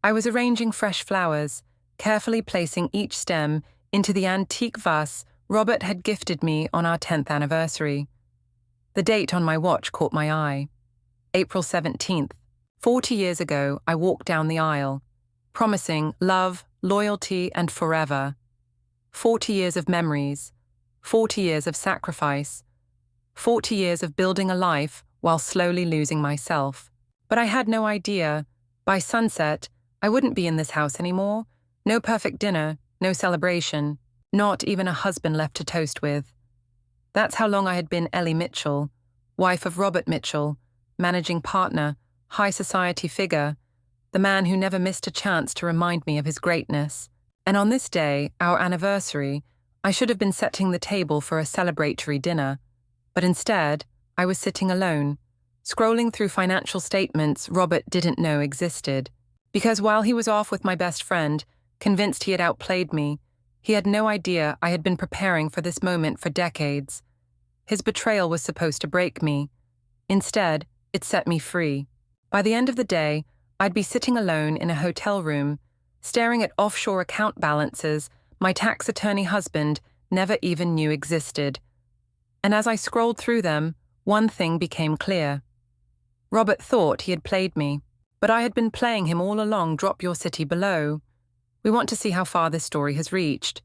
I was arranging fresh flowers, carefully placing each stem into the antique vase Robert had gifted me on our 10th anniversary. The date on my watch caught my eye. April 17th. 40 years ago, I walked down the aisle, promising love, loyalty, and forever. 40 years of memories, 40 years of sacrifice, 40 years of building a life while slowly losing myself. But I had no idea. By sunset, I wouldn't be in this house anymore. No perfect dinner, no celebration, not even a husband left to toast with. That's how long I had been Ellie Mitchell, wife of Robert Mitchell, managing partner, high society figure, the man who never missed a chance to remind me of his greatness. And on this day, our anniversary, I should have been setting the table for a celebratory dinner. But instead, I was sitting alone, scrolling through financial statements Robert didn't know existed. Because while he was off with my best friend, convinced he had outplayed me, he had no idea I had been preparing for this moment for decades. His betrayal was supposed to break me. Instead, it set me free. By the end of the day, I'd be sitting alone in a hotel room, staring at offshore account balances my tax attorney husband never even knew existed. And as I scrolled through them, one thing became clear. Robert thought he had played me, but I had been playing him all along. Drop your city below. We want to see how far this story has reached.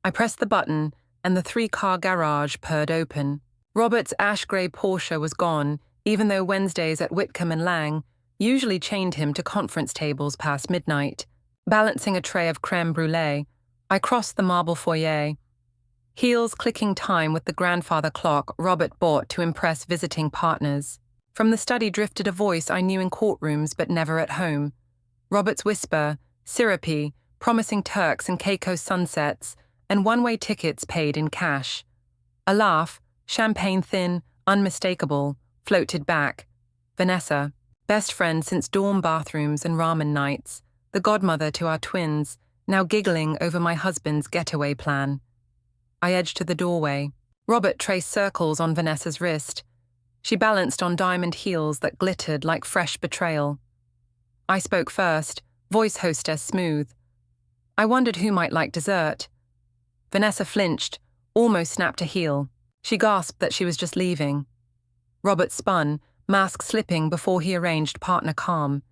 I pressed the button, and the 3-car garage purred open. Robert's ash-grey Porsche was gone, even though Wednesdays at Whitcomb and Lang usually chained him to conference tables past midnight. Balancing a tray of crème brûlée, I crossed the marble foyer, heels clicking time with the grandfather clock Robert bought to impress visiting partners. From the study drifted a voice I knew in courtrooms but never at home. Robert's whisper, syrupy, promising Turks and Caicos sunsets, and one-way tickets paid in cash. A laugh, champagne-thin, unmistakable, floated back. Vanessa, best friend since dorm bathrooms and ramen nights, the godmother to our twins, now giggling over my husband's getaway plan. I edged to the doorway. Robert traced circles on Vanessa's wrist. She balanced on diamond heels that glittered like fresh betrayal. I spoke first, voice hostess smooth. I wondered who might like dessert. Vanessa flinched, almost snapped a heel. She gasped that she was just leaving. Robert spun, mask slipping before he arranged partner calm.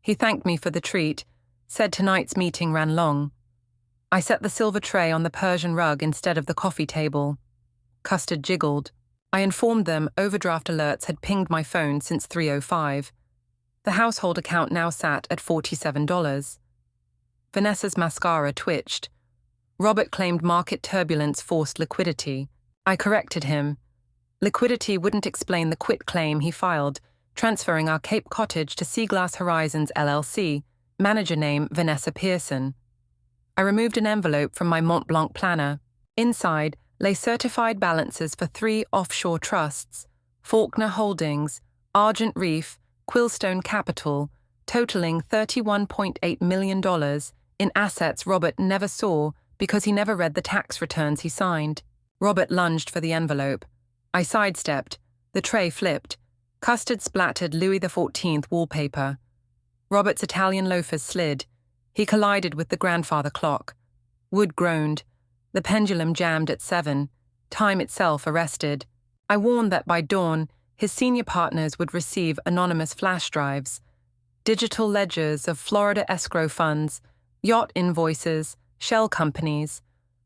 He thanked me for the treat, said tonight's meeting ran long. I set the silver tray on the Persian rug instead of the coffee table. Custard jiggled. I informed them overdraft alerts had pinged my phone since 3:05. The household account now sat at $47. Vanessa's mascara twitched. Robert claimed market turbulence forced liquidity. I corrected him. Liquidity wouldn't explain the quit claim he filed, transferring our Cape Cottage to Seaglass Horizons LLC, manager name Vanessa Pearson. I removed an envelope from my Mont Blanc planner. Inside lay certified balances for 3 offshore trusts, Faulkner Holdings, Argent Reef, Quillstone Capital, totaling $31.8 million in assets Robert never saw because he never read the tax returns he signed. Robert lunged for the envelope. I sidestepped. The tray flipped. Custard splattered Louis XIV wallpaper. Robert's Italian loafers slid. He collided with the grandfather clock. Wood groaned. The pendulum jammed at 7. Time itself arrested. I warned that by dawn, his senior partners would receive anonymous flash drives, digital ledgers of Florida escrow funds, yacht invoices, shell companies,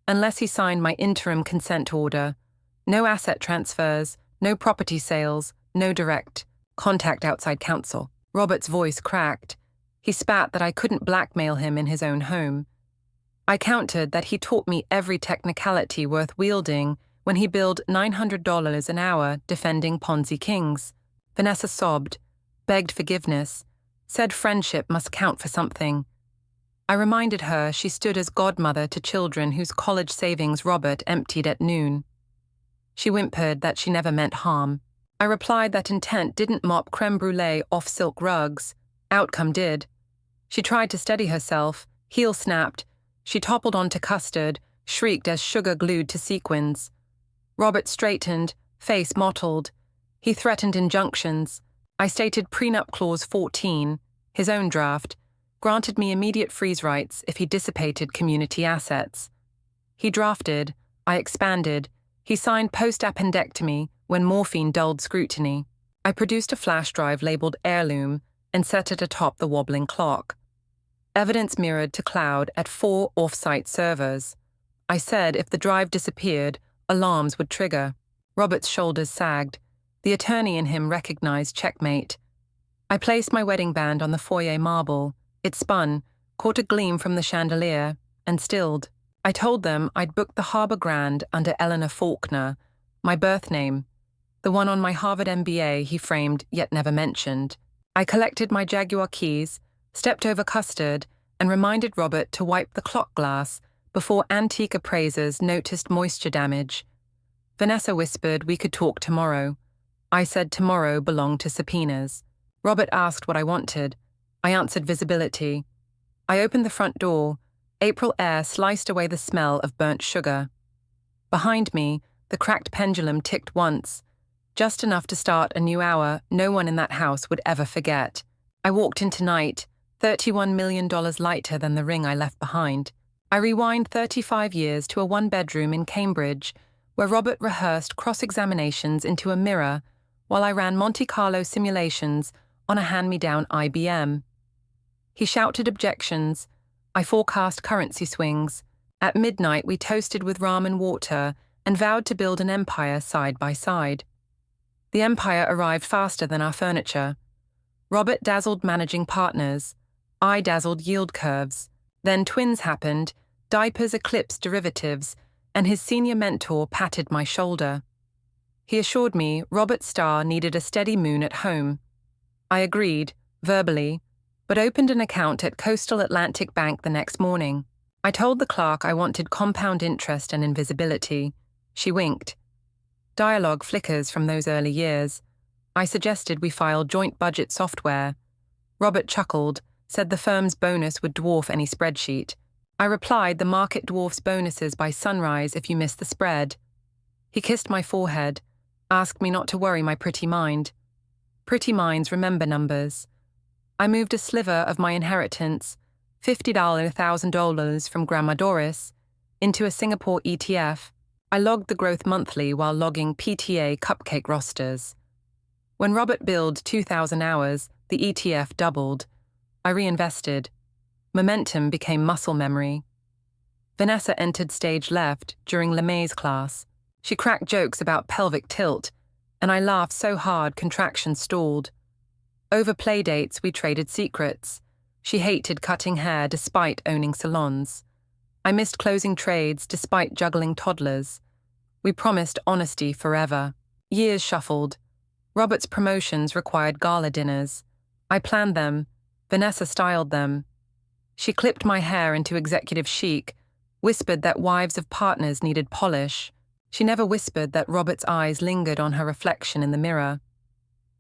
unless he signed my interim consent order. No asset transfers, no property sales, no direct contact outside counsel. Robert's voice cracked. He spat that I couldn't blackmail him in his own home. I countered that he taught me every technicality worth wielding when he billed $900 an hour defending Ponzi kings. Vanessa sobbed, begged forgiveness, said friendship must count for something. I reminded her she stood as godmother to children whose college savings Robert emptied at noon. She whimpered that she never meant harm. I replied that intent didn't mop creme brulee off silk rugs. Outcome did. She tried to steady herself, heel snapped. She toppled onto custard, shrieked as sugar glued to sequins. Robert straightened, face mottled. He threatened injunctions. I stated prenup clause 14, his own draft. granted me immediate freeze rights if he dissipated community assets. He drafted, I expanded, he signed post-appendectomy when morphine dulled scrutiny. I produced a flash drive labeled heirloom and set it atop the wobbling clock. Evidence mirrored to cloud at 4 off-site servers. I said if the drive disappeared, alarms would trigger. Robert's shoulders sagged. The attorney in him recognized checkmate. I placed my wedding band on the foyer marble. It spun, caught a gleam from the chandelier, and stilled. I told them I'd booked the Harbor Grand under Eleanor Faulkner, my birth name, the one on my Harvard MBA he framed yet never mentioned. I collected my Jaguar keys, stepped over custard, and reminded Robert to wipe the clock glass before antique appraisers noticed moisture damage. Vanessa whispered we could talk tomorrow. I said tomorrow belonged to subpoenas. Robert asked what I wanted. I answered visibility. I opened the front door. April air sliced away the smell of burnt sugar. Behind me, the cracked pendulum ticked once, just enough to start a new hour no one in that house would ever forget. I walked into night, $31 million lighter than the ring I left behind. I rewind 35 years to a one-bedroom in Cambridge, where Robert rehearsed cross-examinations into a mirror while I ran Monte Carlo simulations on a hand-me-down IBM. He shouted objections. I forecast currency swings. At midnight, we toasted with ramen water and vowed to build an empire side by side. The empire arrived faster than our furniture. Robert dazzled managing partners. I dazzled yield curves. Then twins happened, diapers eclipsed derivatives, and his senior mentor patted my shoulder. He assured me Robert Starr needed a steady moon at home. I agreed, verbally, but opened an account at Coastal Atlantic Bank the next morning. I told the clerk I wanted compound interest and invisibility. She winked. Dialogue flickers from those early years. I suggested we file joint budget software. Robert chuckled, said the firm's bonus would dwarf any spreadsheet. I replied the market dwarfs bonuses by sunrise if you miss the spread. He kissed my forehead, asked me not to worry my pretty mind. Pretty minds remember numbers. I moved a sliver of my inheritance, $50 $1,000 from Grandma Doris, into a Singapore ETF. I logged the growth monthly while logging PTA cupcake rosters. When Robert billed 2,000 hours, the ETF doubled. I reinvested. Momentum became muscle memory. Vanessa entered stage left during LeMay's class. She cracked jokes about pelvic tilt, and I laughed so hard contractions stalled. Over playdates, we traded secrets. She hated cutting hair despite owning salons. I missed closing trades despite juggling toddlers. We promised honesty forever. Years shuffled. Robert's promotions required gala dinners. I planned them. Vanessa styled them. She clipped my hair into executive chic, whispered that wives of partners needed polish. She never whispered that Robert's eyes lingered on her reflection in the mirror.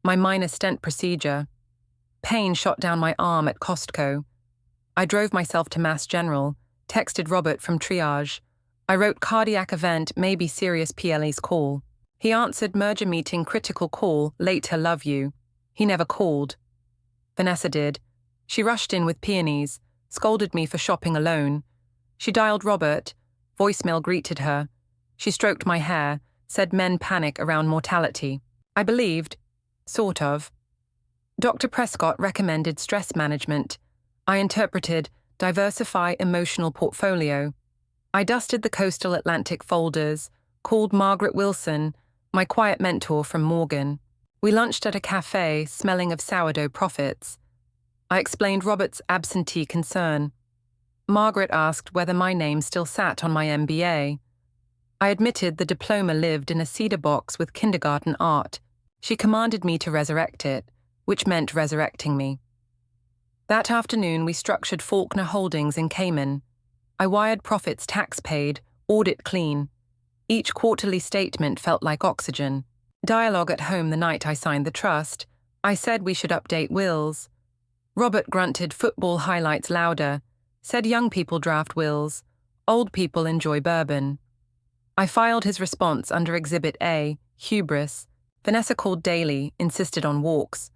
My minor stent procedure. Pain shot down my arm at Costco. I drove myself to Mass General, texted Robert from triage. I wrote cardiac event, maybe serious PLE's call. He answered merger meeting critical call, later love you. He never called. Vanessa did. She rushed in with peonies, scolded me for shopping alone. She dialed Robert. Voicemail greeted her. She stroked my hair, said men panic around mortality. I believed. Sort of. Dr. Prescott recommended stress management. I interpreted diversify emotional portfolio. I dusted the Coastal Atlantic folders, called Margaret Wilson, my quiet mentor from Morgan. We lunched at a cafe smelling of sourdough profits. I explained Robert's absentee concern. Margaret asked whether my name still sat on my MBA. I admitted the diploma lived in a cedar box with kindergarten art. She commanded me to resurrect it, which meant resurrecting me. That afternoon, we structured Faulkner Holdings in Cayman. I wired profits tax paid, audit clean. Each quarterly statement felt like oxygen. Dialogue at home the night I signed the trust. I said we should update wills. Robert grunted football highlights louder, said young people draft wills, old people enjoy bourbon. I filed his response under Exhibit A, hubris. Vanessa called daily, insisted on walks.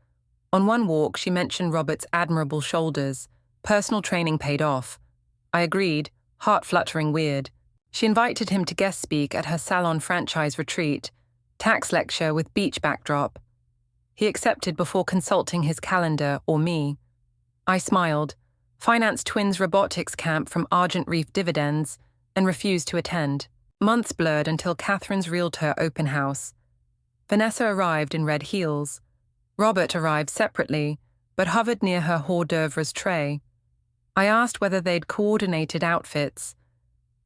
On one walk, she mentioned Robert's admirable shoulders. Personal training paid off. I agreed, heart fluttering weird. She invited him to guest speak at her salon franchise retreat, tax lecture with beach backdrop. He accepted before consulting his calendar or me. I smiled, financed twins' robotics camp from Argent Reef dividends, and refused to attend. Months blurred until Catherine's realtor open house. Vanessa arrived in red heels. Robert arrived separately, but hovered near her hors d'oeuvres tray. I asked whether they'd coordinated outfits.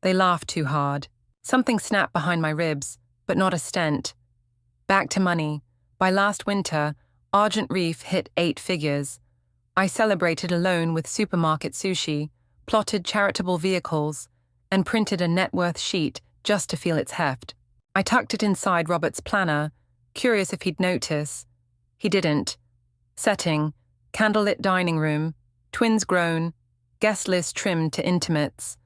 They laughed too hard. Something snapped behind my ribs, but not a stent. Back to money. By last winter, Argent Reef hit 8 figures. I celebrated alone with supermarket sushi, plotted charitable vehicles, and printed a net worth sheet just to feel its heft. I tucked it inside Robert's planner, curious if he'd notice. He didn't. Setting, candlelit dining room, twins grown, guest list trimmed to intimates.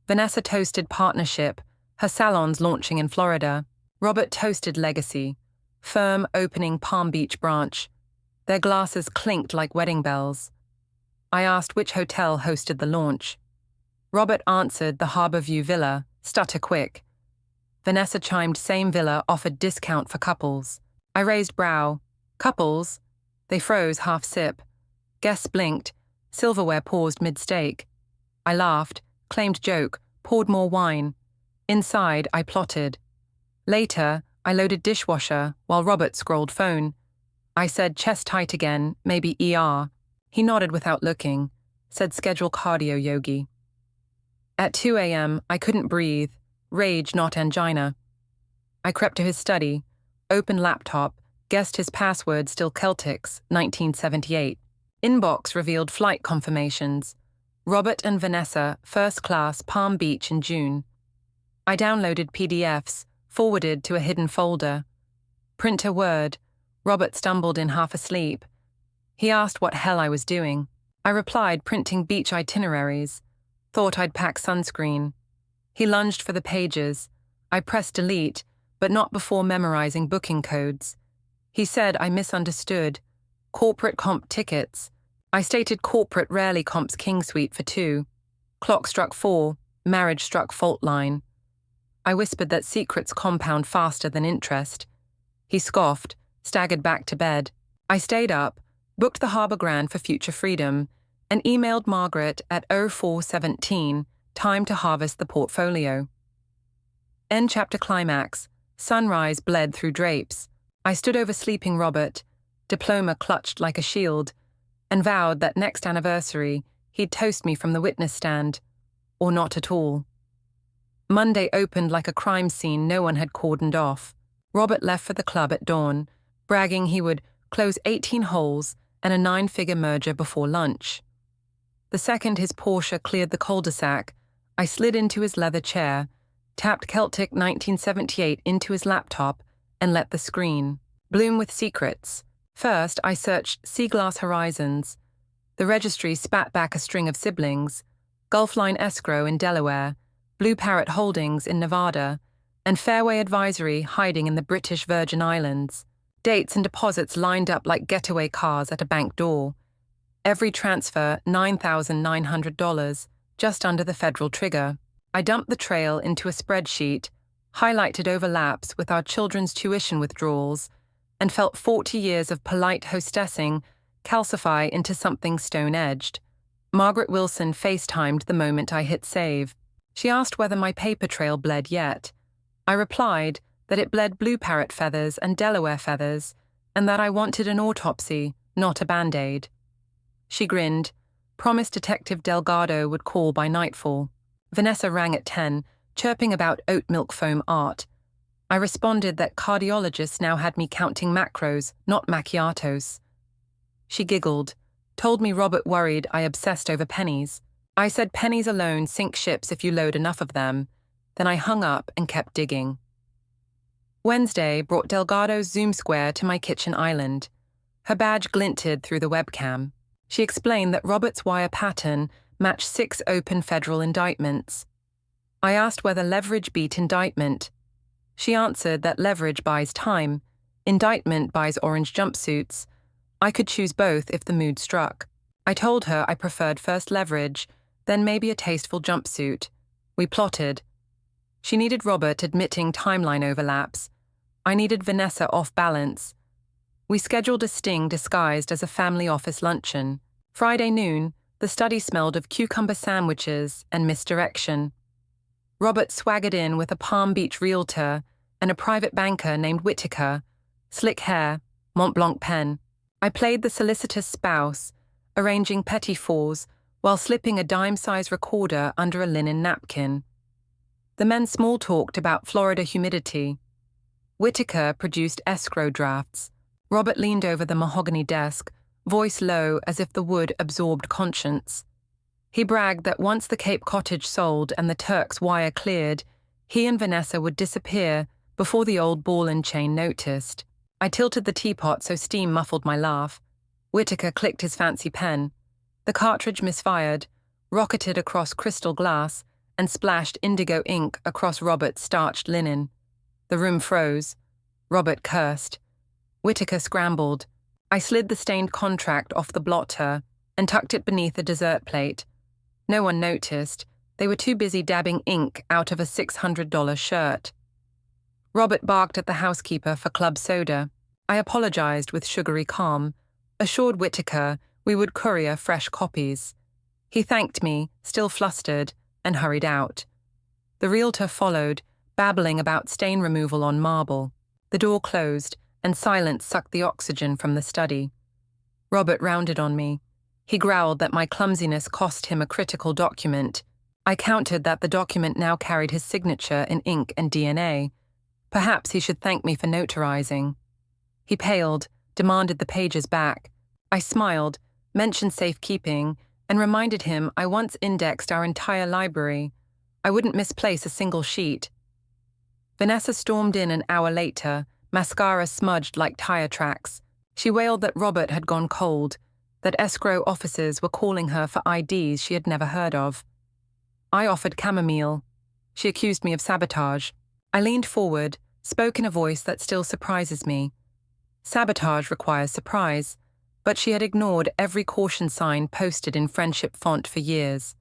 Vanessa toasted partnership, her salons launching in Florida. Robert toasted legacy, firm opening Palm Beach branch. Their glasses clinked like wedding bells. I asked which hotel hosted the launch. Robert answered the Harborview Villa, stutter quick. Vanessa chimed same villa offered discount for couples. I raised brow. Couples? They froze half sip. Guests blinked. Silverware paused mid-steak. I laughed, claimed joke, poured more wine. Inside, I plotted. Later, I loaded dishwasher while Robert scrolled phone. I said chest tight again, maybe ER. He nodded without looking, said schedule cardio yogi. At 2 a.m., I couldn't breathe, rage not angina. I crept to his study, opened laptop, guessed his password still Celtics, 1978. Inbox revealed flight confirmations. Robert and Vanessa, first class, Palm Beach in June. I downloaded PDFs, forwarded to a hidden folder. Printer word. Robert stumbled in half asleep. He asked what hell I was doing. I replied printing beach itineraries. Thought I'd pack sunscreen. He lunged for the pages. I pressed delete, but not before memorizing booking codes. He said I misunderstood. Corporate comp tickets. I stated corporate rarely comps King Suite for 2. Clock struck 4. Marriage struck fault line. I whispered that secrets compound faster than interest. He scoffed, staggered back to bed. I stayed up, booked the Harbour Grand for future freedom, and emailed Margaret at 04:17, time to harvest the portfolio. End chapter climax. Sunrise bled through drapes. I stood over sleeping Robert, diploma clutched like a shield, and vowed that next anniversary he'd toast me from the witness stand, or not at all. Monday opened like a crime scene no one had cordoned off. Robert left for the club at dawn, bragging he would close 18 holes and a 9-figure merger before lunch. The second his Porsche cleared the cul-de-sac, I slid into his leather chair, tapped Celtic 1978 into his laptop, and let the screen bloom with secrets. First, I searched Seaglass Horizons. The registry spat back a string of siblings, Gulfline Escrow in Delaware, Blue Parrot Holdings in Nevada, and Fairway Advisory hiding in the British Virgin Islands. Dates and deposits lined up like getaway cars at a bank door. Every transfer $9,900, just under the federal trigger. I dumped the trail into a spreadsheet, highlighted overlaps with our children's tuition withdrawals, and felt 40 years of polite hostessing calcify into something stone-edged. Margaret Wilson FaceTimed the moment I hit save. She asked whether my paper trail bled yet. I replied that it bled Blue Parrot feathers and Delaware feathers, and that I wanted an autopsy, not a Band-Aid. She grinned, promised Detective Delgado would call by nightfall. Vanessa rang at 10, chirping about oat milk foam art. I responded that cardiologists now had me counting macros, not macchiatos. She giggled, told me Robert worried I obsessed over pennies. I said pennies alone sink ships if you load enough of them. Then I hung up and kept digging. Wednesday brought Delgado's Zoom square to my kitchen island. Her badge glinted through the webcam. She explained that Robert's wire pattern matched 6 open federal indictments. I asked whether leverage beat indictment. She answered that leverage buys time, indictment buys orange jumpsuits. I could choose both if the mood struck. I told her I preferred first leverage, then maybe a tasteful jumpsuit. We plotted. She needed Robert admitting timeline overlaps. I needed Vanessa off balance. We scheduled a sting disguised as a family office luncheon. Friday noon, the study smelled of cucumber sandwiches and misdirection. Robert swaggered in with a Palm Beach realtor and a private banker named Whitaker, slick hair, Mont Blanc pen. I played the solicitous spouse, arranging petty fours while slipping a dime-size recorder under a linen napkin. The men small-talked about Florida humidity. Whitaker produced escrow drafts. Robert leaned over the mahogany desk, voice low as if the wood absorbed conscience. He bragged that once the Cape Cottage sold and the Turk's wire cleared, he and Vanessa would disappear before the old ball and chain noticed. I tilted the teapot so steam muffled my laugh. Whitaker clicked his fancy pen. The cartridge misfired, rocketed across crystal glass, and splashed indigo ink across Robert's starched linen. The room froze. Robert cursed. Whitaker scrambled. I slid the stained contract off the blotter and tucked it beneath a dessert plate. No one noticed. They were too busy dabbing ink out of a $600 shirt. Robert barked at the housekeeper for club soda. I apologized with sugary calm, assured Whitaker we would courier fresh copies. He thanked me, still flustered, and hurried out. The realtor followed, babbling about stain removal on marble. The door closed, and silence sucked the oxygen from the study. Robert rounded on me. He growled that my clumsiness cost him a critical document. I countered that the document now carried his signature in ink and DNA. Perhaps he should thank me for notarizing. He paled, demanded the pages back. I smiled, mentioned safekeeping, and reminded him I once indexed our entire library. I wouldn't misplace a single sheet. Vanessa stormed in an hour later, mascara smudged like tire tracks. She wailed that Robert had gone cold, that escrow officers were calling her for IDs she had never heard of. I offered chamomile. She accused me of sabotage. I leaned forward, spoke in a voice that still surprises me. Sabotage requires surprise, but she had ignored every caution sign posted in friendship font for years.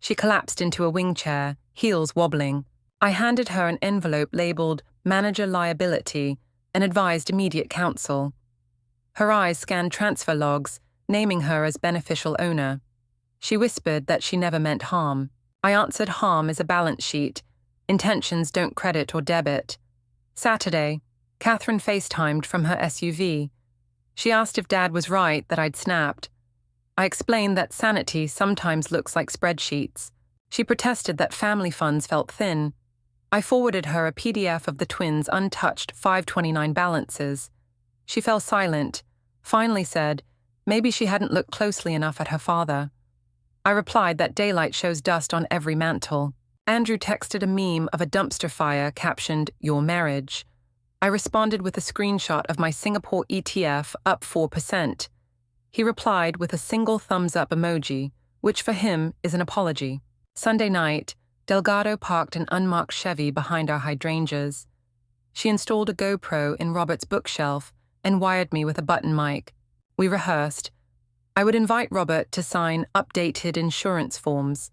She collapsed into a wing chair, heels wobbling. I handed her an envelope labeled Manager Liability and advised immediate counsel. Her eyes scanned transfer logs, naming her as beneficial owner. She whispered that she never meant harm. I answered harm is a balance sheet. Intentions don't credit or debit. Saturday, Catherine FaceTimed from her SUV. She asked if Dad was right that I'd snapped. I explained that sanity sometimes looks like spreadsheets. She protested that family funds felt thin. I forwarded her a PDF of the twins' untouched 529 balances. She fell silent, finally said maybe she hadn't looked closely enough at her father. I replied that daylight shows dust on every mantle. Andrew texted a meme of a dumpster fire captioned, "Your marriage." I responded with a screenshot of my Singapore ETF up 4%. He replied with a single thumbs-up emoji, which for him is an apology. Sunday night, Delgado parked an unmarked Chevy behind our hydrangeas. She installed a GoPro in Robert's bookshelf and wired me with a button mic. We rehearsed. I would invite Robert to sign updated insurance forms.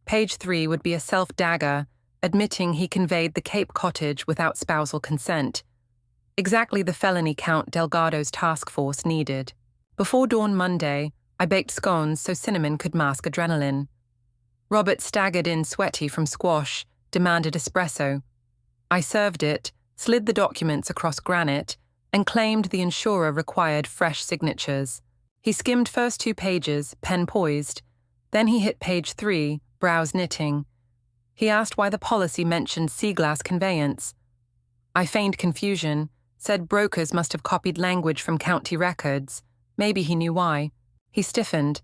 Page 3 would be a self-dagger, admitting he conveyed the Cape Cottage without spousal consent. Exactly the felony count Delgado's task force needed. Before dawn Monday, I baked scones so cinnamon could mask adrenaline. Robert staggered in sweaty from squash, demanded espresso. I served it, slid the documents across granite, and claimed the insurer required fresh signatures. He skimmed first 2 pages, pen poised. Then he hit page 3, brows knitting. He asked why the policy mentioned sea glass conveyance. I feigned confusion, said brokers must have copied language from county records. Maybe he knew why. He stiffened,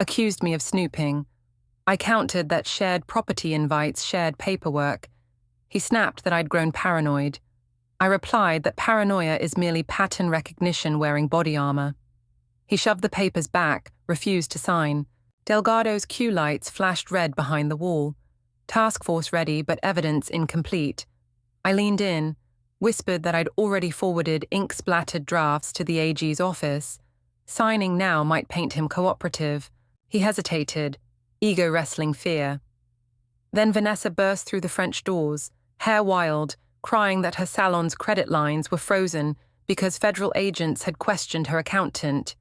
accused me of snooping. I countered that shared property invites shared paperwork. He snapped that I'd grown paranoid. I replied that paranoia is merely pattern recognition wearing body armor. He shoved the papers back, refused to sign. Delgado's cue lights flashed red behind the wall. Task force ready, but evidence incomplete. I leaned in, whispered that I'd already forwarded ink-splattered drafts to the AG's office. Signing now might paint him cooperative. He hesitated, ego wrestling fear. Then Vanessa burst through the French doors, hair wild, crying that her salon's credit lines were frozen because federal agents had questioned her accountant.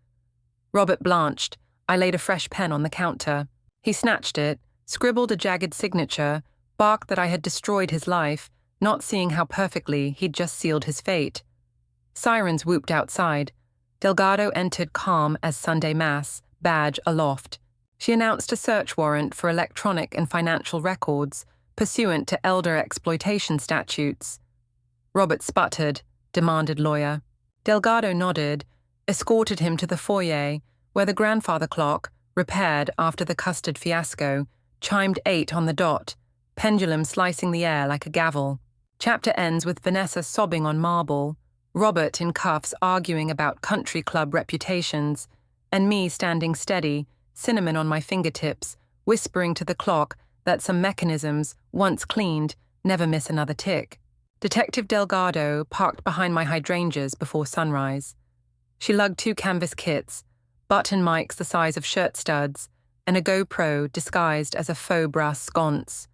Robert blanched. I laid a fresh pen on the counter. He snatched it, scribbled a jagged signature, barked that I had destroyed his life, not seeing how perfectly he'd just sealed his fate. Sirens whooped outside. Delgado entered calm as Sunday Mass, badge aloft. She announced a search warrant for electronic and financial records, pursuant to elder exploitation statutes. Robert sputtered, demanded lawyer. Delgado nodded, escorted him to the foyer, where the grandfather clock, repaired after the custard fiasco, chimed 8 on the dot, pendulum slicing the air like a gavel. Chapter ends with Vanessa sobbing on marble, Robert in cuffs arguing about country club reputations, and me standing steady, cinnamon on my fingertips, whispering to the clock that some mechanisms, once cleaned, never miss another tick. Detective Delgado parked behind my hydrangeas before sunrise. She lugged 2 canvas kits, button mics the size of shirt studs, and a GoPro disguised as a faux brass sconce.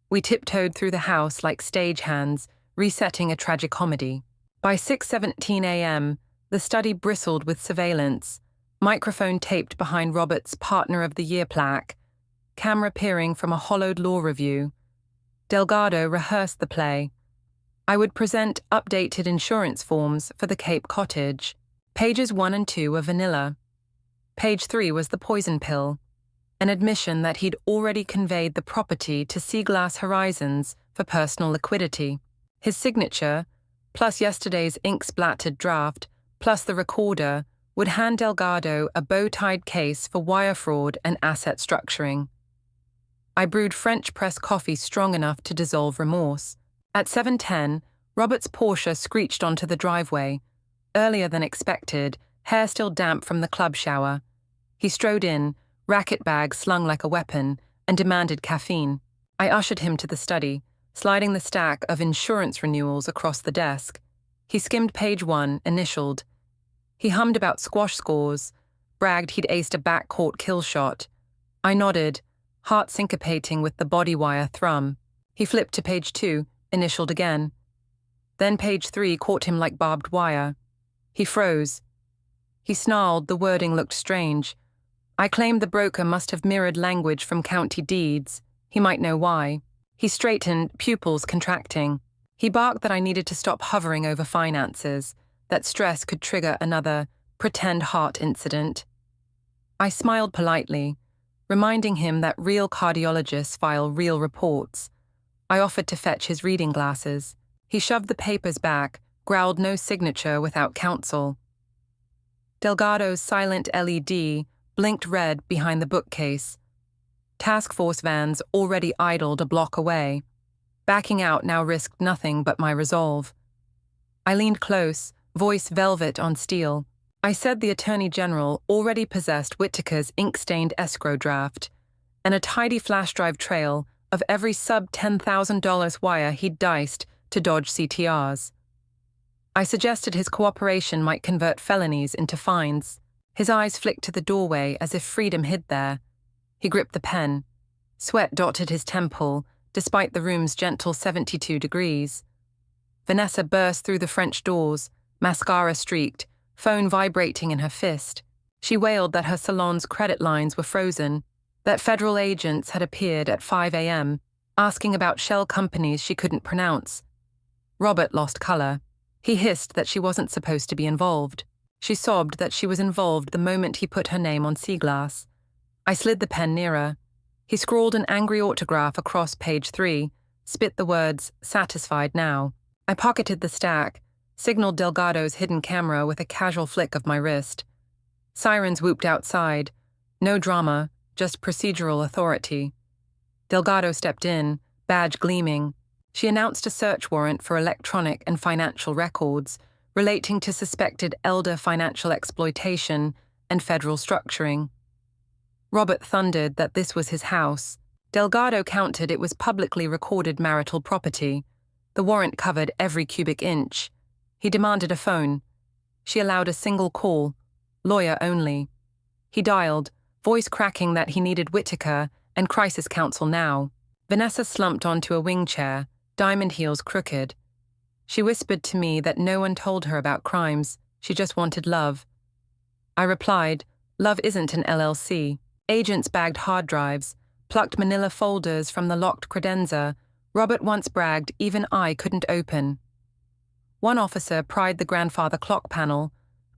We tiptoed through the house like stagehands, resetting a tragicomedy. By 6:17 a.m., the study bristled with surveillance, microphone taped behind Robert's Partner of the Year plaque, camera peering from a hollowed law review. Delgado rehearsed the play. I would present updated insurance forms for the Cape Cottage. Pages 1 and 2 were vanilla. Page 3 was the poison pill, an admission that he'd already conveyed the property to Seaglass Horizons for personal liquidity. His signature, plus yesterday's ink-splattered draft, plus the recorder, would hand Delgado a bow-tied case for wire fraud and asset structuring. I brewed French press coffee strong enough to dissolve remorse. At 7:10, Robert's Porsche screeched onto the driveway. Earlier than expected, hair still damp from the club shower. He strode in, racket bag slung like a weapon, and demanded caffeine. I ushered him to the study, sliding the stack of insurance renewals across the desk. He skimmed page 1, initialed. He hummed about squash scores, bragged he'd aced a backcourt kill shot. I nodded, heart syncopating with the body wire thrum. He flipped to page 2, initialed again. Then page 3 caught him like barbed wire. He froze. He snarled, the wording looked strange. I claimed the broker must have mirrored language from county deeds. He might know why. He straightened, pupils contracting. He barked that I needed to stop hovering over finances, that stress could trigger another pretend heart incident. I smiled politely, reminding him that real cardiologists file real reports. I offered to fetch his reading glasses. He shoved the papers back, growled no signature without counsel. Delgado's silent LED blinked red behind the bookcase. Task force vans already idled a block away. Backing out now risked nothing but my resolve. I leaned close, voice velvet on steel. I said the Attorney General already possessed Whittaker's ink-stained escrow draft, and a tidy flash drive trail of every sub-$10,000 wire he'd diced to dodge CTRs. I suggested his cooperation might convert felonies into fines. His eyes flicked to the doorway as if freedom hid there. He gripped the pen. Sweat dotted his temple, despite the room's gentle 72 degrees. Vanessa burst through the French doors, mascara streaked, phone vibrating in her fist. She wailed that her salon's credit lines were frozen, that federal agents had appeared at 5 a.m., asking about shell companies she couldn't pronounce. Robert lost color. He hissed that she wasn't supposed to be involved. She sobbed that she was involved the moment he put her name on Seaglass. I slid the pen nearer. He scrawled an angry autograph across page 3, spit the words, "Satisfied now." I pocketed the stack, signaled Delgado's hidden camera with a casual flick of my wrist. Sirens whooped outside. No drama, just procedural authority. Delgado stepped in, badge gleaming. She announced a search warrant for electronic and financial records relating to suspected elder financial exploitation and federal structuring. Robert thundered that this was his house. Delgado countered it was publicly recorded marital property. The warrant covered every cubic inch. He demanded a phone. She allowed a single call. lawyer only. He dialed, voice cracking that he needed Whittaker and crisis counsel now. Vanessa slumped onto a wing chair, diamond heels crooked. She whispered to me that no one told her about crimes, she just wanted love. I replied, love isn't an LLC. Agents bagged hard drives, plucked manila folders from the locked credenza Robert once bragged even I couldn't open. One officer pried the grandfather clock panel,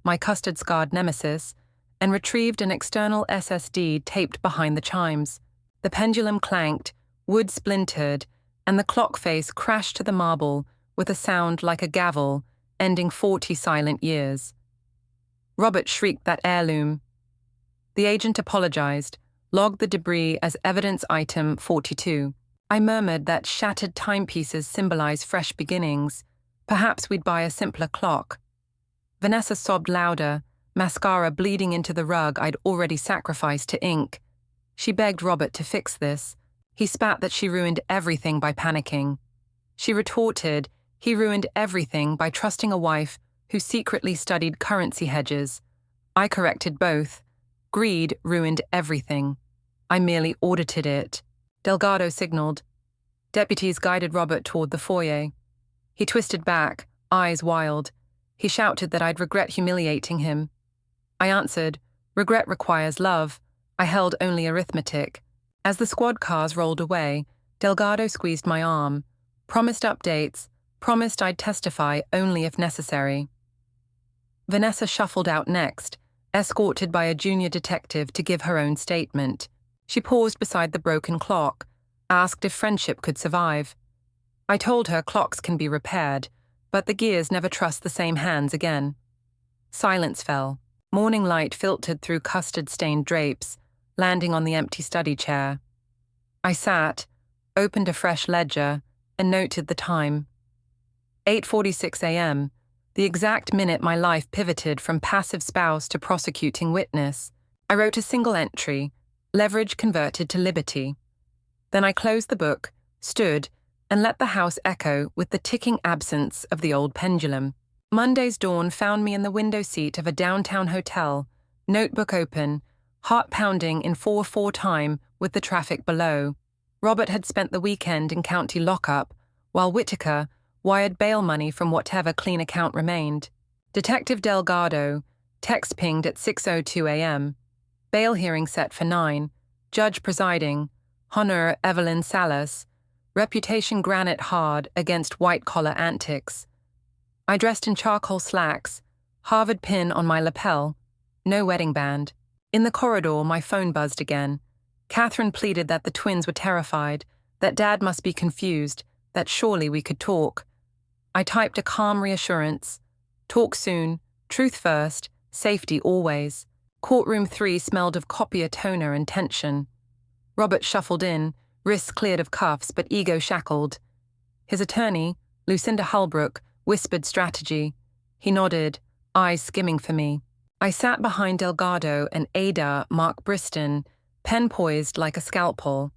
my custard-scarred nemesis, and retrieved an external SSD taped behind the chimes. The pendulum clanked, wood splintered, and the clock face crashed to the marble with a sound like a gavel, ending 40 silent years. Robert shrieked that heirloom. The agent apologized, logged the debris as evidence item 42. I murmured that shattered timepieces symbolize fresh beginnings. Perhaps we'd buy a simpler clock. Vanessa sobbed louder, mascara bleeding into the rug I'd already sacrificed to ink. She begged Robert to fix this. He spat that she ruined everything by panicking. She retorted, he ruined everything by trusting a wife who secretly studied currency hedges. I corrected both. Greed ruined everything. I merely audited it. Delgado signaled. Deputies guided Robert toward the foyer. He twisted back, eyes wild. He shouted that I'd regret humiliating him. I answered, regret requires love. I held only arithmetic. As the squad cars rolled away, Delgado squeezed my arm, promised updates, promised I'd testify only if necessary. Vanessa shuffled out next, escorted by a junior detective to give her own statement. She paused beside the broken clock, asked if friendship could survive. I told her clocks can be repaired, but the gears never trust the same hands again. Silence fell. Morning light filtered through custard-stained drapes, landing on the empty study chair. I sat, opened a fresh ledger, and noted the time. 8:46 a.m., the exact minute my life pivoted from passive spouse to prosecuting witness. I wrote a single entry, leverage converted to liberty. Then I closed the book, stood, and let the house echo with the ticking absence of the old pendulum. Monday's dawn found me in the window seat of a downtown hotel, notebook open, heart pounding in 4/4 time with the traffic below. Robert had spent the weekend in county lockup, while Whittaker wired bail money from whatever clean account remained. Detective Delgado, text pinged at 6:02 a.m. Bail hearing set for 9, judge presiding, Honor Evelyn Salas, reputation granite hard against white-collar antics. I dressed in charcoal slacks, Harvard pin on my lapel, no wedding band. In the corridor, my phone buzzed again. Catherine pleaded that the twins were terrified, that Dad must be confused, that surely we could talk. I typed a calm reassurance. Talk soon, truth first, safety always. Courtroom 3 smelled of copier toner and tension. Robert shuffled in, wrists cleared of cuffs but ego shackled. His attorney, Lucinda Hulbrook, whispered strategy. He nodded, eyes skimming for me. I sat behind Delgado and Ada Mark Briston, pen poised like a scalpel.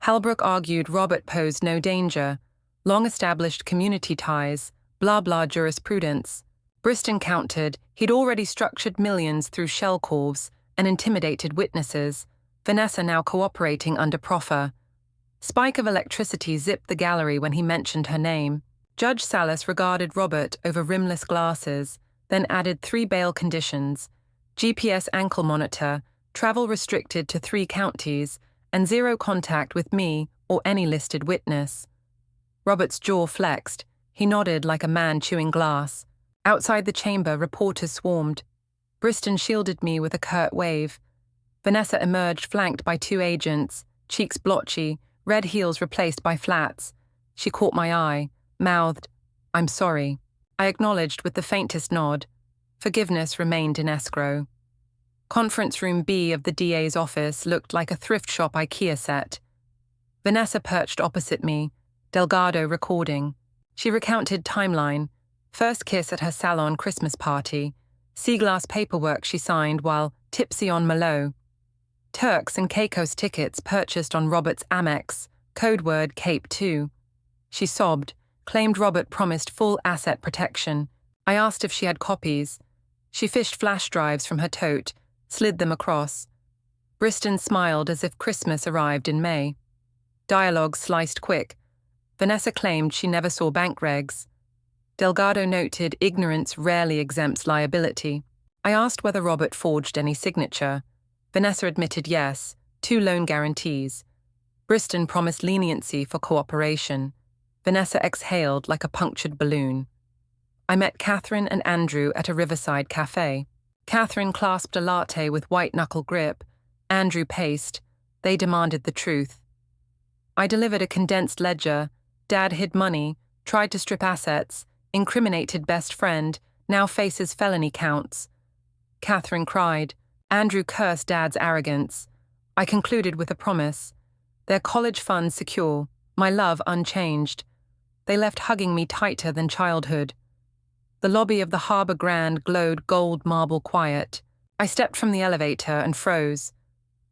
Halbrook argued Robert posed no danger, long-established community ties, blah-blah jurisprudence. Briston countered he'd already structured millions through shell corps and intimidated witnesses, Vanessa now cooperating under proffer. Spike of electricity zipped the gallery when he mentioned her name. Judge Salas regarded Robert over rimless glasses, then added 3 bail conditions: GPS ankle monitor, travel restricted to 3 counties, and 0 contact with me or any listed witness. Robert's jaw flexed. He nodded like a man chewing glass. Outside the chamber, reporters swarmed. Briston shielded me with a curt wave. Vanessa emerged flanked by 2 agents, cheeks blotchy, red heels replaced by flats. She caught my eye, mouthed, "I'm sorry." I acknowledged with the faintest nod. Forgiveness remained in escrow. Conference room B of the DA's office looked like a thrift shop IKEA set. Vanessa perched opposite me, Delgado recording. She recounted timeline, first kiss at her salon Christmas party, sea glass paperwork she signed while tipsy on Merlot, Turks and Caicos tickets purchased on Robert's Amex, code word Cape 2. She sobbed, claimed Robert promised full asset protection. I asked if she had copies. She fished flash drives from her tote, slid them across. Briston smiled as if Christmas arrived in May. Dialogue sliced quick. Vanessa claimed she never saw bank regs. Delgado noted ignorance rarely exempts liability. I asked whether Robert forged any signature. Vanessa admitted yes, 2 loan guarantees. Briston promised leniency for cooperation. Vanessa exhaled like a punctured balloon. I met Catherine and Andrew at a riverside cafe. Catherine clasped a latte with white-knuckle grip. Andrew paced. They demanded the truth. I delivered a condensed ledger. Dad hid money, tried to strip assets, incriminated best friend, now faces felony counts. Catherine cried. Andrew cursed Dad's arrogance. I concluded with a promise. Their college funds secure, my love unchanged. They left hugging me tighter than childhood. The lobby of the Harbour Grand glowed gold marble quiet. I stepped from the elevator and froze.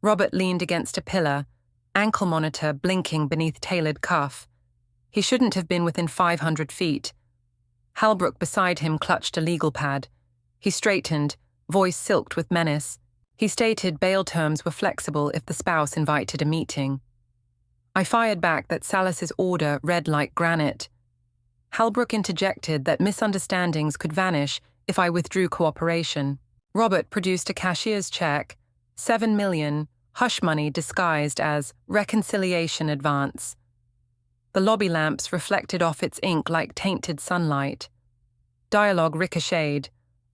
Robert leaned against a pillar, ankle monitor blinking beneath tailored cuff. He shouldn't have been within 500 feet. Halbrook beside him clutched a legal pad. He straightened, voice silked with menace. He stated bail terms were flexible if the spouse invited a meeting. I fired back that Salas's order read like granite. Halbrook interjected that misunderstandings could vanish if I withdrew cooperation. Robert produced a cashier's check, $7 million, hush money disguised as reconciliation advance. The lobby lamps reflected off its ink like tainted sunlight. Dialogue ricocheted.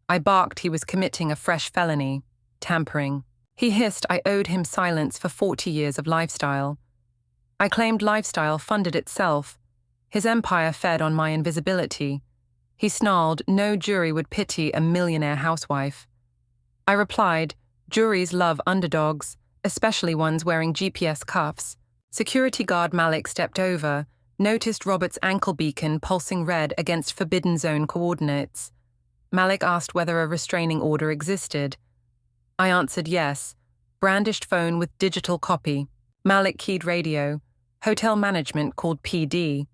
I barked he was committing a fresh felony, tampering. He hissed I owed him silence for 40 years of lifestyle. I claimed lifestyle funded itself. His empire fed on my invisibility. He snarled no jury would pity a millionaire housewife. I replied, juries love underdogs, especially ones wearing GPS cuffs. Security guard Malik stepped over, noticed Robert's ankle beacon pulsing red against forbidden zone coordinates. Malik asked whether a restraining order existed. I answered yes, brandished phone with digital copy. Malik keyed radio. Hotel management called PD.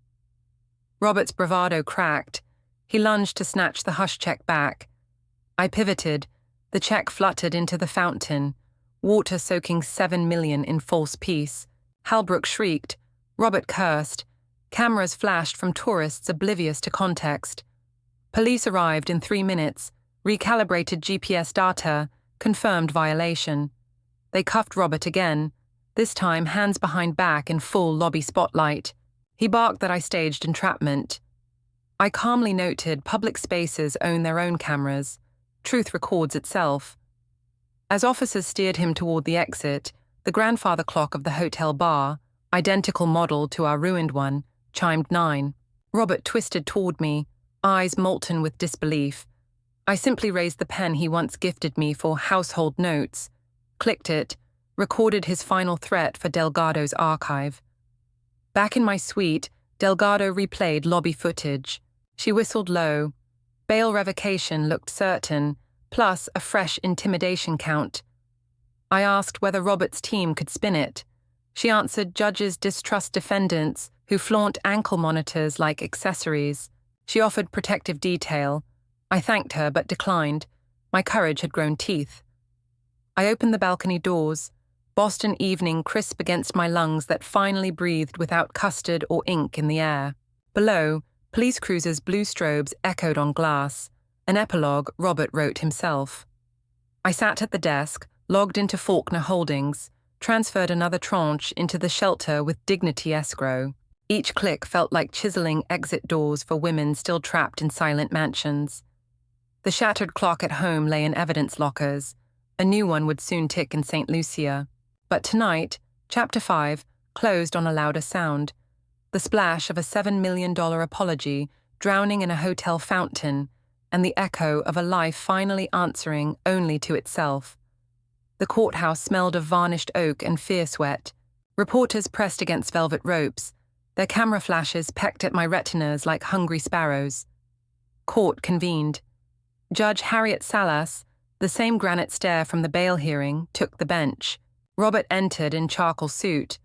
Robert's bravado cracked. He lunged to snatch the hush check back. I pivoted. The check fluttered into the fountain, water soaking $7 million in false peace. Halbrook shrieked. Robert cursed. Cameras flashed from tourists oblivious to context. Police arrived in 3 minutes, recalibrated GPS data, confirmed violation. They cuffed Robert again, this time hands behind back in full lobby spotlight. He barked that I staged entrapment. I calmly noted public spaces own their own cameras. Truth records itself. As officers steered him toward the exit, the grandfather clock of the hotel bar, identical model to our ruined one, chimed 9. Robert twisted toward me, eyes molten with disbelief. I simply raised the pen he once gifted me for household notes, clicked it, recorded his final threat for Delgado's archive. Back in my suite, Delgado replayed lobby footage. She whistled low. Bail revocation looked certain, plus a fresh intimidation count. I asked whether Robert's team could spin it. She answered judges distrust defendants who flaunt ankle monitors like accessories. She offered protective detail. I thanked her but declined. My courage had grown teeth. I opened the balcony doors. Boston evening crisp against my lungs that finally breathed without custard or ink in the air. Below, police cruisers' blue strobes echoed on glass. An epilogue Robert wrote himself. I sat at the desk, logged into Faulkner Holdings, transferred another tranche into the shelter with Dignity Escrow. Each click felt like chiseling exit doors for women still trapped in silent mansions. The shattered clock at home lay in evidence lockers. A new one would soon tick in St. Lucia. But tonight, Chapter 5 closed on a louder sound. The splash of a $7 million apology drowning in a hotel fountain, and the echo of a life finally answering only to itself. The courthouse smelled of varnished oak and fear sweat. Reporters pressed against velvet ropes. Their camera flashes pecked at my retinas like hungry sparrows. Court convened. Judge Harriet Salas, the same granite stare from the bail hearing, took the bench. Robert entered in charcoal suit.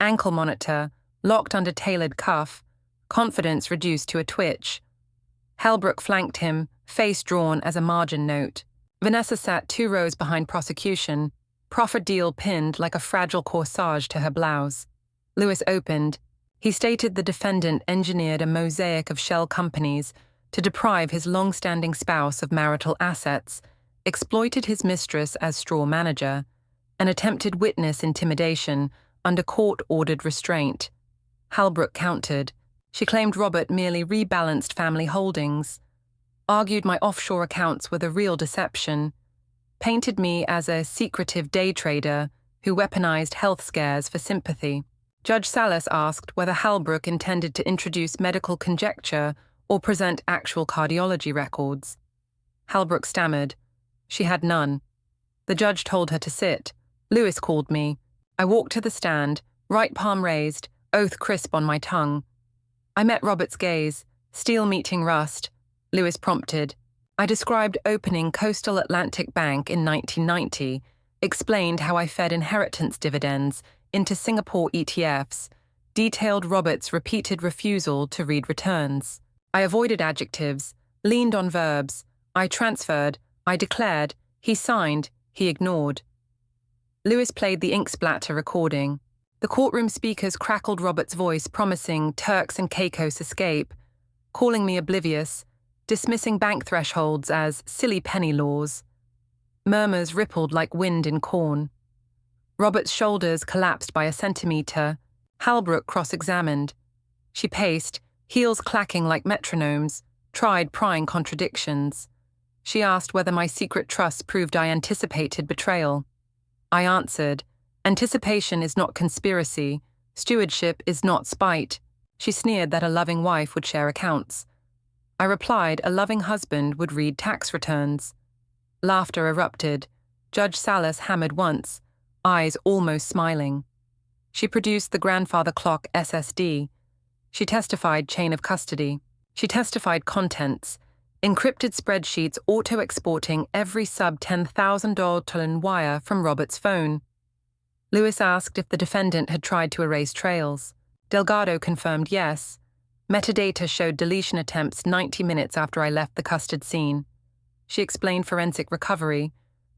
Ankle monitor, locked under tailored cuff, confidence reduced to a twitch. Halbrook flanked him, face drawn as a margin note. Vanessa sat 2 rows behind prosecution, proffer deal pinned like a fragile corsage to her blouse. Lewis opened. He stated the defendant engineered a mosaic of shell companies to deprive his long-standing spouse of marital assets, exploited his mistress as straw manager, and attempted witness intimidation under court-ordered restraint. Halbrook countered. She claimed Robert merely rebalanced family holdings, argued my offshore accounts were the real deception, painted me as a secretive day trader who weaponized health scares for sympathy. Judge Salas asked whether Halbrook intended to introduce medical conjecture or present actual cardiology records. Halbrook stammered. She had none. The judge told her to sit. Lewis called me. I walked to the stand, right palm raised, oath crisp on my tongue. I met Robert's gaze, steel meeting rust. Lewis prompted. I described opening Coastal Atlantic Bank in 1990, explained how I fed inheritance dividends into Singapore ETFs, detailed Robert's repeated refusal to read returns. I avoided adjectives, leaned on verbs. I transferred, I declared, he signed, he ignored. Lewis played the ink splatter recording. The courtroom speakers crackled Robert's voice promising Turks and Caicos escape, calling me oblivious, dismissing bank thresholds as silly penny laws. Murmurs rippled like wind in corn. Robert's shoulders collapsed by a centimetre. Halbrook cross-examined. She paced, heels clacking like metronomes, tried prying contradictions. She asked whether my secret trust proved I anticipated betrayal. I answered, anticipation is not conspiracy, stewardship is not spite. She sneered that a loving wife would share accounts. I replied a loving husband would read tax returns. Laughter erupted. Judge Salas hammered once, eyes almost smiling. She produced the grandfather clock SSD. She testified chain of custody. She testified contents, encrypted spreadsheets auto-exporting every sub-$10,000 wire from Robert's phone. Lewis asked if the defendant had tried to erase trails. Delgado confirmed yes. Metadata showed deletion attempts 90 minutes after I left the custard scene. She explained forensic recovery,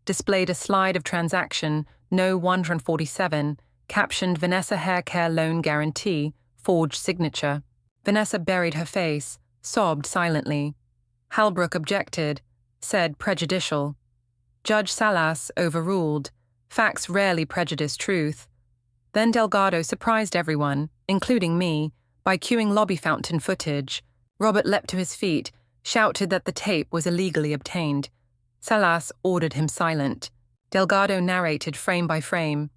displayed a slide of transaction No 147, captioned Vanessa Hair Care Loan Guarantee, forged signature. Vanessa buried her face, sobbed silently. Halbrook objected, said prejudicial. Judge Salas overruled. Facts rarely prejudice truth. Then Delgado surprised everyone, including me, by cueing lobby fountain footage. Robert leapt to his feet, shouted that the tape was illegally obtained. Salas ordered him silent. Delgado narrated frame by frame.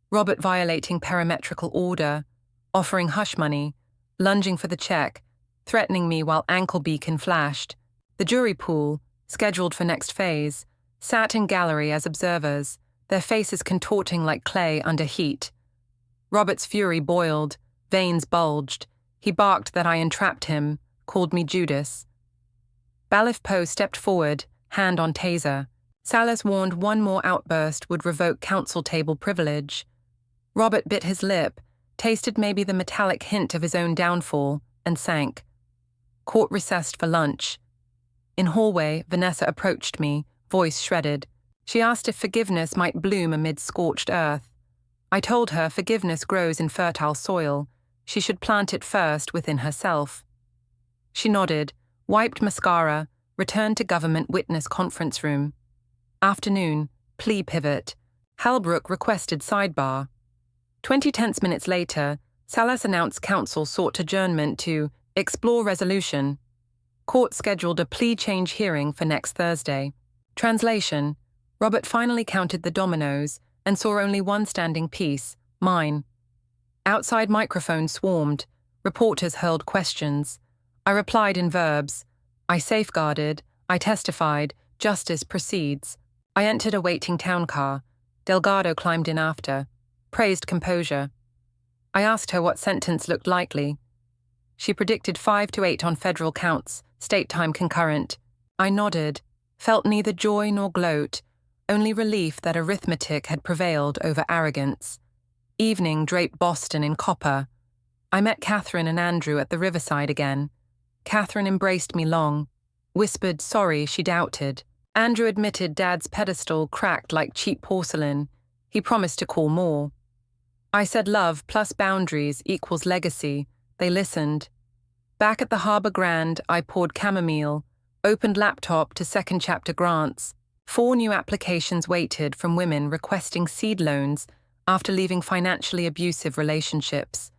Robert violating perimetrical order, offering hush money, lunging for the check, threatening me while ankle beacon flashed. The jury pool, scheduled for next phase, sat in gallery as observers, their faces contorting like clay under heat. Robert's fury boiled, veins bulged. He barked that I entrapped him, called me Judas. Balif Poe stepped forward, hand on taser. Salas warned one more outburst would revoke counsel table privilege. Robert bit his lip, tasted maybe the metallic hint of his own downfall, and sank. Court recessed for lunch. In hallway, Vanessa approached me, voice shredded. She asked if forgiveness might bloom amid scorched earth. I told her forgiveness grows in fertile soil. She should plant it first within herself. She nodded, wiped mascara, returned to government witness conference room. Afternoon, plea pivot. Halbrook requested sidebar. 20 tense minutes later, Salas announced counsel sought adjournment to explore resolution. Court scheduled a plea change hearing for next Thursday. Translation: Robert finally counted the dominoes and saw only one standing piece, mine. Outside microphones swarmed. Reporters hurled questions. I replied in verbs. I safeguarded. I testified. Justice proceeds. I entered a waiting town car. Delgado climbed in after. Praised composure. I asked her what sentence looked likely. She predicted 5 to 8 on federal counts, state time concurrent. I nodded, felt neither joy nor gloat, only relief that arithmetic had prevailed over arrogance. Evening draped Boston in copper. I met Catherine and Andrew at the riverside again. Catherine embraced me long. whispered sorry she doubted. Andrew admitted Dad's pedestal cracked like cheap porcelain. He promised to call more. I said love plus boundaries equals legacy. They listened. Back at the Harbour Grand, I poured chamomile, opened laptop to second chapter grants. 4 new applications waited from women requesting seed loans after leaving financially abusive relationships.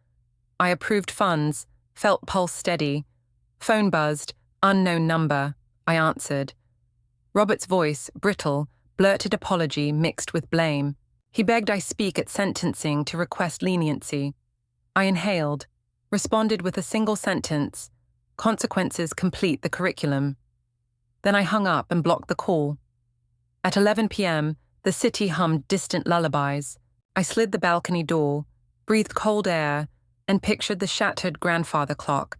I approved funds, felt pulse steady. Phone buzzed, unknown number. I answered. Robert's voice, brittle, blurted apology mixed with blame. He begged I speak at sentencing to request leniency. I inhaled, responded with a single sentence, consequences complete the curriculum. Then I hung up and blocked the call. At 11 p.m., the city hummed distant lullabies. I slid the balcony door, breathed cold air, and pictured the shattered grandfather clock,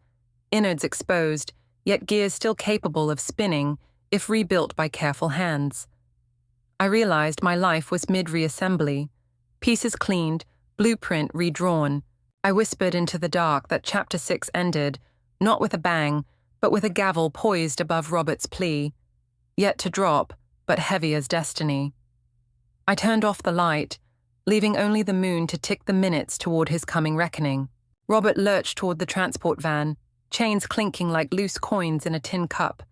innards exposed, yet gears still capable of spinning if rebuilt by careful hands. I realized my life was mid-reassembly, pieces cleaned, blueprint redrawn. I whispered into the dark that Chapter 6 ended, not with a bang, but with a gavel poised above Robert's plea, yet to drop, but heavy as destiny. I turned off the light, leaving only the moon to tick the minutes toward his coming reckoning. Robert lurched toward the transport van, chains clinking like loose coins in a tin cup.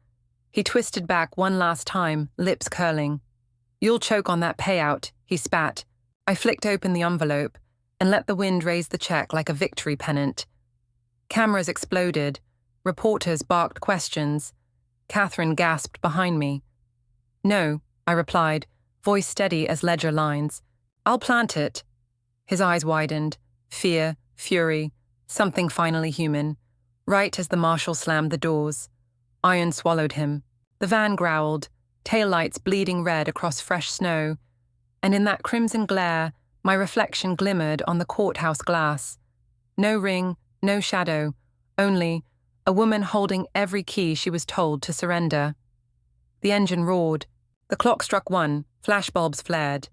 He twisted back one last time, lips curling. "You'll choke on that payout," he spat. I flicked open the envelope and let the wind raise the check like a victory pennant. Cameras exploded. Reporters barked questions. Catherine gasped behind me. "No," I replied, voice steady as ledger lines. "I'll plant it." His eyes widened. Fear, fury, something finally human. Right as the marshal slammed the doors. Iron swallowed him. The van growled, taillights bleeding red across fresh snow, and in that crimson glare, my reflection glimmered on the courthouse glass. No ring, no shadow, only a woman holding every key she was told to surrender. The engine roared. The clock struck 1, flashbulbs flared.